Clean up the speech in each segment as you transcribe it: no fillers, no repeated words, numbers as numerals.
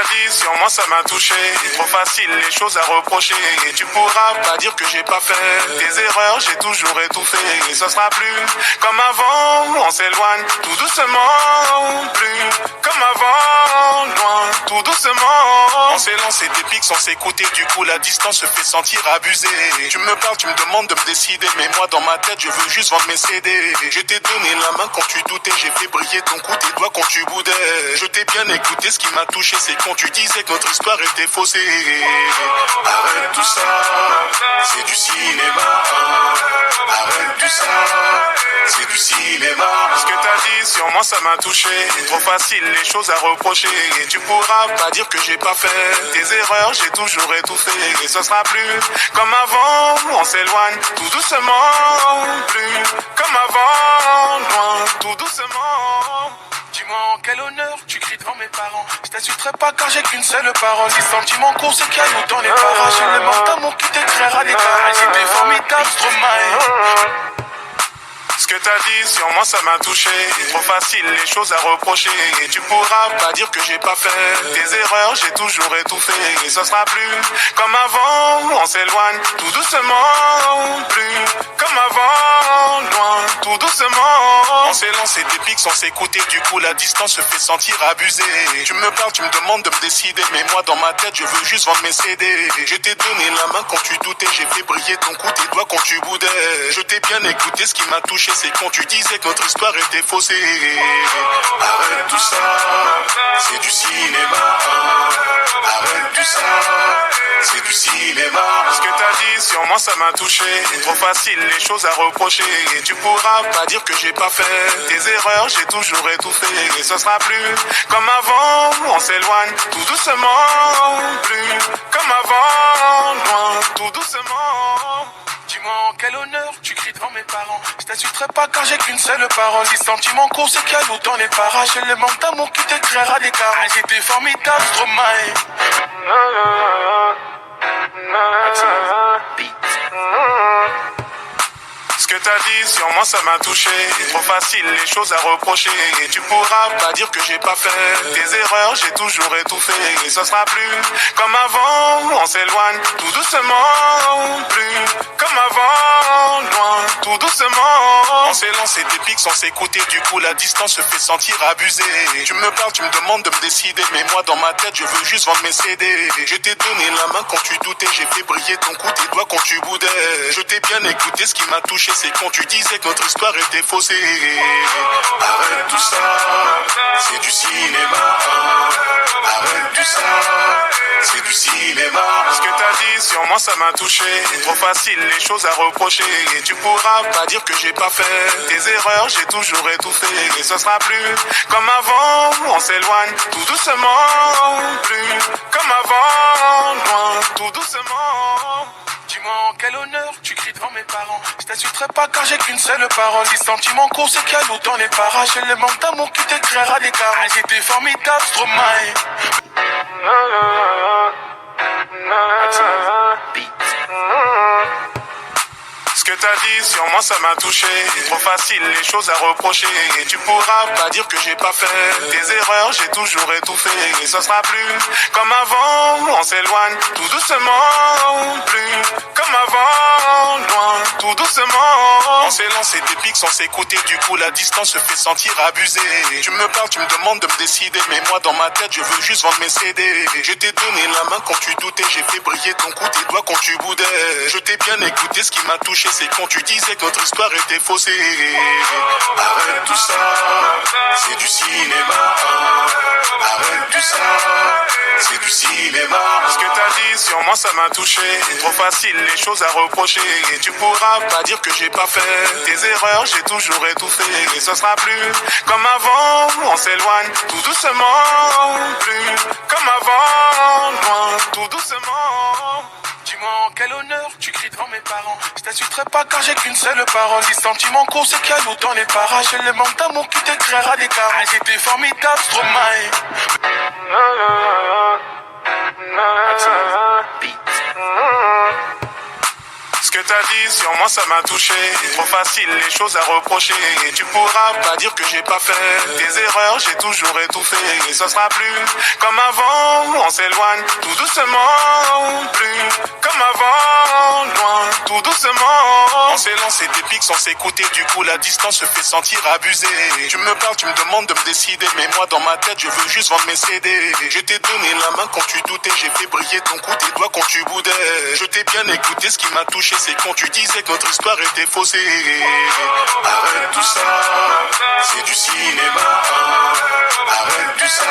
dit sur moi ça m'a touché. Trop facile les choses à reprocher. Et tu pourras pas dire que j'ai pas fait des erreurs, j'ai toujours étouffé. Et ça sera plus comme avant, on s'éloigne tout doucement. Plus comme avant, loin, tout doucement. On s'est lancé des pics sans s'écouter, du coup la distance se fait sentir abusée. Tu me parles, tu me demandes de me décider, mais moi dans ma tête je veux juste vendre mes CD. Je t'ai donné la main quand tu doutais, j'ai fait briller ton cou, tes doigts quand tu boudais. Je t'ai bien écouté, ce qui m'a touché c'est quand tu disais que notre histoire était faussée. Arrête tout ça, c'est du cinéma. Arrête tout ça, c'est du cinéma. Ce que t'as dit sur moi ça m'a touché. Trop facile les choses à reprocher. Et tu pourras pas dire que j'ai pas fait des erreurs, j'ai toujours étouffé. Et ce sera plus comme avant, on s'éloigne tout doucement. Plus comme avant, loin, tout doucement. Dis-moi en quel honneur tu cries devant mes parents. Je t'insulterai pas car j'ai qu'une seule parole. Si sentiment court c'est qu'il y a nous dans les parages. J'ai le manque d'amour qui t'éclaire à l'écart. J'étais formidable, Stromae. Ce que t'as dit sur moi ça m'a touché. Trop facile les choses à reprocher. Et tu pourras pas dire que j'ai pas fait des erreurs, j'ai toujours étouffé. Et ce sera plus comme avant, on s'éloigne tout doucement. Plus comme avant, loin, tout doucement. On s'est lancé des pics sans s'écouter, du coup la distance se fait sentir abusée. Tu me parles, tu me demandes de me décider, mais moi dans ma tête je veux juste vendre mes CD. Je t'ai donné la main quand tu doutais, j'ai fait briller ton cou, tes doigts quand tu boudais. Je t'ai bien écouté, ce qui m'a touché c'est quand tu disais que notre histoire était faussée. Arrête tout ça, c'est du cinéma. Arrête tout ça, c'est du cinéma. Ce que t'as dit sur moi ça m'a touché. Trop facile les choses à reprocher. Et tu pourras pas dire que j'ai pas fait des erreurs, j'ai toujours étouffé. Et ce sera plus comme avant, on s'éloigne tout doucement. Plus comme avant, loin, tout doucement. Dis-moi en quel honneur tu cries devant mes parents. Je t'insulterai pas car j'ai qu'une seule parole. Si sentiment court c'est qu'il y a nous dans les parages. J'ai le manque d'amour qui t'éclaire à l'écart. J'étais formidable, Stromae. Ce que t'as dit sur moi ça m'a touché. Trop facile les choses à reprocher. Et tu pourras pas dire que j'ai pas fait des erreurs, j'ai toujours étouffé. Et ce sera plus comme avant, on s'éloigne tout doucement. Plus comme avant, loin, tout doucement. On s'est lancé des pics sans s'écouter, du coup la distance se fait sentir abusée. Tu me parles, tu me demandes de me décider, mais moi dans ma tête je veux juste vendre mes CD. Je t'ai donné la main quand tu doutais, j'ai fait briller ton cou, tes doigts quand tu boudais. Je t'ai bien écouté, ce qui m'a touché c'est quand tu disais que notre histoire était faussée. Arrête tout ça, c'est du cinéma. Arrête tout ça, c'est du cinéma. Ce que t'as dit sur moi ça m'a touché. Trop facile les choses à reprocher. Et tu pourras pas dire que j'ai pas fait des erreurs, j'ai toujours étouffé. Et ce sera plus comme avant, on s'éloigne tout doucement. Plus comme avant, loin, tout doucement. Dis-moi en quel honneur tu cries devant mes parents. Je t'insulterai pas car j'ai qu'une seule parole. Si sentiment court c'est qu'il y a nous dans les parages. J'ai le manque d'amour qui t'éclaire à l'écart. J'étais formidable, Stromae. Ce que t'as dit sur moi ça m'a touché. Trop facile les choses à reprocher. Et tu pourras pas dire que j'ai pas fait des erreurs, j'ai toujours étouffé. Et ce sera plus comme avant, on s'éloigne tout doucement. Plus comme avant, loin, tout doucement. On s'est lancé des pics sans s'écouter, du coup la distance se fait sentir abusée. Tu me parles, tu me demandes de me décider, mais moi dans ma tête je veux juste vendre mes CD. Je t'ai donné la main quand tu doutais, j'ai fait briller ton cou, tes doigts quand tu boudais. Je t'ai bien écouté, ce qui m'a touché c'est quand tu disais que notre histoire était faussée. Arrête tout ça, c'est du cinéma. Arrête tout ça, c'est du cinéma. Ce que t'as dit sur moi ça m'a touché. Trop facile les choses à reprocher. Et tu pourras pas dire que j'ai pas fait des erreurs, j'ai toujours étouffé. Et ce sera plus comme avant, on s'éloigne tout doucement. Plus comme avant, loin, tout doucement. Dis-moi en quel honneur tu cries devant mes parents. Je t'insulterai pas car j'ai qu'une seule parole. Si sentiment court c'est qu'il y a nous dans les parages. J'ai le manque d'amour qui t'éclaire à l'écart. J'étais formidable, Stromae. Ce Ce que t'as dit sur moi ça m'a touché. Trop facile les choses à reprocher. Et tu pourras pas dire que j'ai pas fait tes erreurs, j'ai toujours étouffé. Et ça sera plus comme avant, on s'éloigne tout doucement. Plus comme avant, loin, tout doucement. On s'est lancé des pics sans s'écouter, du coup la distance se fait sentir abusée. Tu me parles, tu me demandes de me décider, mais moi dans ma tête je veux juste vendre mes CD. Je t'ai donné la main quand tu doutais, j'ai fait briller ton cou, tes doigts quand tu boudais. Je t'ai bien écouté, ce qui m'a touché c'est quand tu disais que notre histoire était faussée. Arrête tout ça, c'est du cinéma. Arrête tout ça,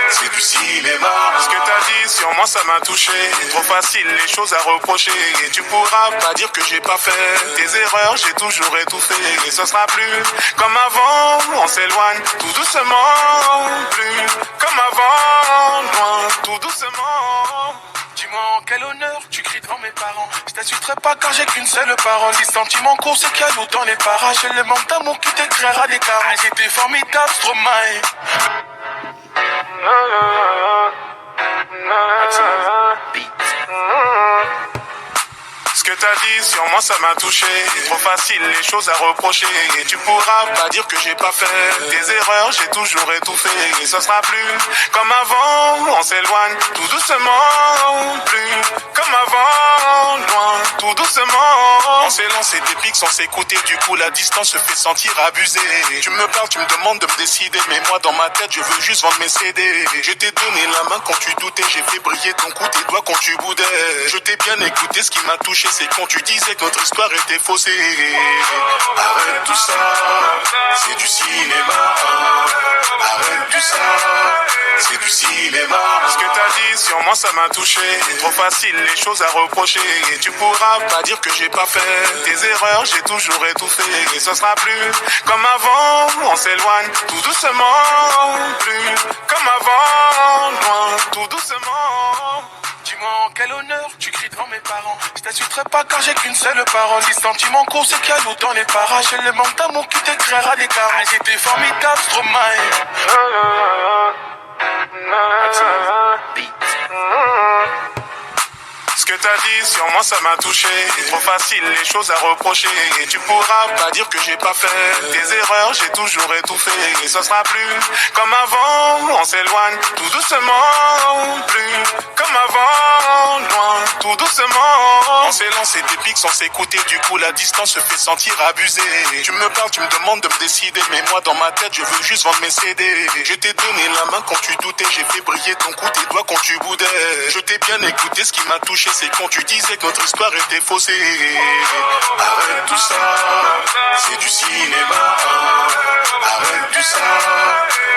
c'est du cinéma. Ce que t'as dit sur moi ça m'a touché. Trop facile les choses à reprocher. Et tu pourras pas dire que j'ai pas fait tes erreurs, j'ai toujours étouffé. Et ce sera plus comme avant, on s'éloigne tout doucement. Plus comme avant, loin, tout doucement. Dis-moi en quel honneur tu cries devant mes parents. Je t'insulterai pas car j'ai qu'une seule parole. Les sentiments courts c'est qu'il y a l'eau dans les parages. Et le manque d'amour qui t'éclairera des carats. J'étais formidable, Stromae. Ce que t'as dit sur moi ça m'a touché. Trop facile les choses à reprocher. Et tu pourras pas dire que j'ai pas fait tes erreurs, j'ai toujours étouffé. Et ça sera plus comme avant, on s'éloigne tout doucement. Plus comme avant, loin, tout doucement. On s'est lancé des pics sans s'écouter, du coup la distance se fait sentir abusée. Tu me parles, tu me demandes de me décider, mais moi dans ma tête je veux juste vendre mes CD. Je t'ai donné la main quand tu doutais, j'ai fait briller ton cou, tes doigts quand tu boudais. Je t'ai bien écouté, ce qui m'a touché c'est quand tu disais que notre histoire était faussée. Arrête tout ça, c'est du cinéma. Arrête tout ça, c'est du cinéma. Ce que t'as dit sur moi ça m'a touché. Trop facile les choses à reprocher. Et tu pourras pas dire que j'ai pas fait tes erreurs, j'ai toujours étouffé. Et ce sera plus comme avant, on s'éloigne tout doucement. Plus comme avant, loin, tout doucement. Dis-moi en quel honneur tu cries devant mes parents. Je t'insulterai pas car j'ai qu'une seule parole. Les sentiments courts c'est qu'il y a l'eau dans les parages. Et le manque d'amour qui t'éclairera des carats. J'étais formidable, Stromae. Ce que t'as dit sur moi ça m'a touché. Trop facile les choses à reprocher. Et tu pourras pas dire que j'ai pas fait tes erreurs, j'ai toujours étouffé. Et ça sera plus comme avant, on s'éloigne tout doucement. Plus comme avant, loin, tout doucement. On s'est lancé des pics sans s'écouter, du coup la distance se fait sentir abusée. Tu me parles, tu me demandes de me décider, mais moi dans ma tête je veux juste vendre mes CD. Je t'ai donné la main quand tu doutais, j'ai fait briller ton cou, tes doigts quand tu boudais. Je t'ai bien écouté, ce qui m'a touché c'est quand tu disais que notre histoire était faussée. Arrête tout ça, c'est du cinéma. Arrête tout ça,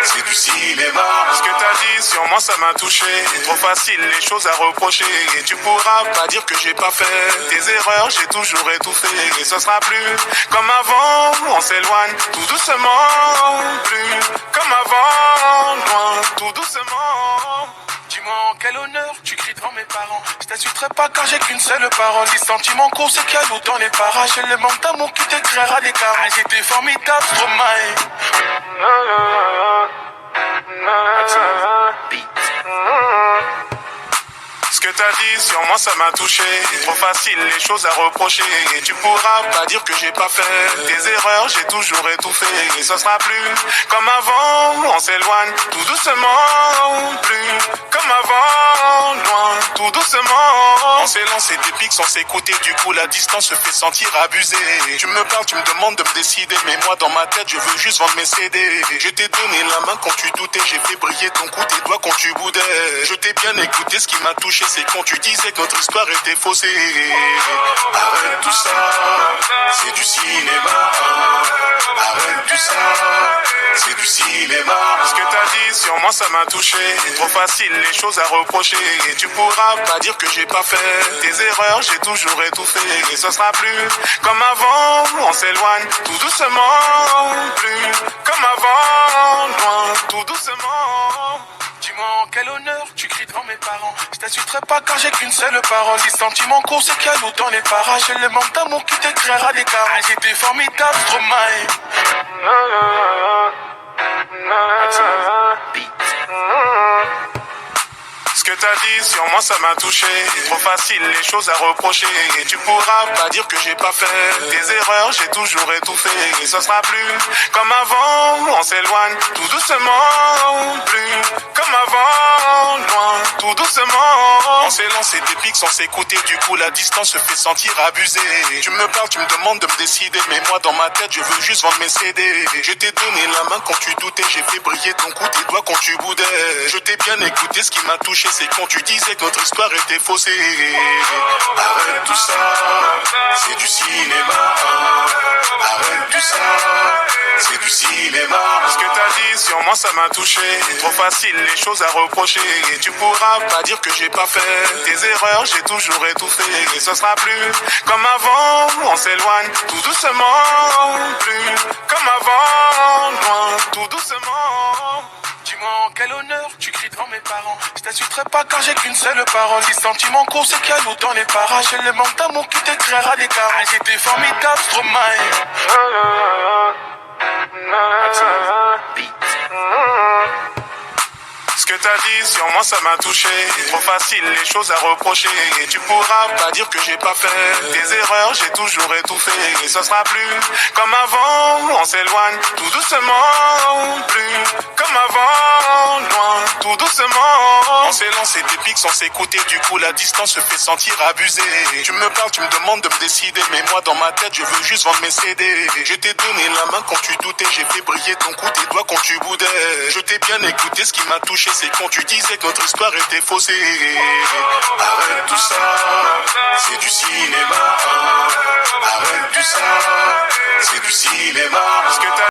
c'est du cinéma. Ce que t'as dit sur moi ça m'a touché. Trop facile les choses à reprocher. Et tu pourras pas dire que j'ai pas fait tes erreurs, j'ai toujours étouffé. Et ce sera plus comme avant, on s'éloigne tout doucement. Plus comme avant, loin, tout doucement. Dis-moi en quel honneur tu cries devant mes parents. Je t'insulterai pas car j'ai qu'une seule parole. Les sentiments courts c'est qu'il y a l'eau dans les parages. Et le manque d'amour qui t'éclairera des carats. J'étais formidable, Stromae. Ce que t'as dit sur moi ça m'a touché. Trop facile les choses à reprocher. Et tu pourras pas dire que j'ai pas fait tes erreurs, j'ai toujours étouffé. Et ça sera plus comme avant, on s'éloigne tout doucement. Plus comme avant, loin, tout doucement. On s'est lancé des pics sans s'écouter, du coup la distance se fait sentir abusée. Tu me parles, tu me demandes de me décider, mais moi dans ma tête je veux juste vendre mes CD. Je t'ai donné la main quand tu doutais, j'ai fait briller ton cou, tes doigts quand tu boudais. Je t'ai bien écouté, ce qui m'a touché c'est quand tu disais que notre histoire était faussée. Arrête tout ça, c'est du cinéma. Arrête tout ça, c'est du cinéma. Ce que t'as dit sur moi ça m'a touché. Trop facile les choses à reprocher. Et tu pourras pas dire que j'ai pas fait tes erreurs, j'ai toujours étouffé. Et ce sera plus comme avant, on s'éloigne tout doucement. Plus comme avant, loin, tout doucement. Dis-moi en quel honneur tu cries devant mes parents. Je t'insulterai pas car j'ai qu'une seule parole. Les sentiments courts c'est qu'il y a l'eau dans les parages. Et le manque d'amour qui t'éclairera des carats. J'étais formidable, Stromae. Ce Ce que t'as dit sur moi ça m'a touché. Trop facile les choses à reprocher. Et tu pourras pas dire que j'ai pas fait des erreurs, j'ai toujours étouffé. Et ce sera plus comme avant, on s'éloigne tout doucement. Plus comme avant, loin, tout doucement. On s'est lancé des pics sans s'écouter. Du coup la distance se fait sentir abusée. Tu me parles, tu me demandes de me décider. Mais moi dans ma tête je veux juste vendre mes CD. Je t'ai donné la main quand tu doutais. J'ai fait briller ton cou, tes doigts quand tu boudais. Je t'ai bien écouté, ce qui m'a touché c'est quand tu disais que notre histoire était faussée. Arrête tout ça, c'est du cinéma. Arrête tout ça, c'est du cinéma. Ce que t'as dit sur moi ça m'a touché. Trop facile les choses à reprocher. Et tu pourras pas dire que j'ai pas fait tes erreurs, j'ai toujours étouffé. Et ce sera plus comme avant, on s'éloigne tout doucement. Plus comme avant, loin, tout doucement. Dis-moi en quel honneur tu cries devant mes parents. Je t'insulterai pas car j'ai qu'une seule parole. Si sentiment court c'est qu'il y a nous dans les parages. J'ai le manque d'amour qui t'éclairera des caras. J'étais formidable, Stromae. Ce que t'as dit sur moi ça m'a touché. Trop facile les choses à reprocher. Et tu pourras pas dire que j'ai pas fait des erreurs, j'ai toujours étouffé. Et ce sera plus comme avant, on s'éloigne tout doucement. Plus comme avant, loin, tout doucement. On s'est lancé des pics sans s'écouter. Du coup la distance se fait sentir abusée. Tu me parles, tu me demandes de me décider. Mais moi dans ma tête je veux juste vendre mes CD. Je t'ai donné la main quand tu doutais. J'ai fait briller ton cou, tes doigts quand tu boudais. Je t'ai bien écouté, ce qui m'a touché c'est quand tu disais que notre histoire était faussée. Arrête tout ça, c'est du cinéma. Arrête tout ça, c'est du cinéma. Ce que t'as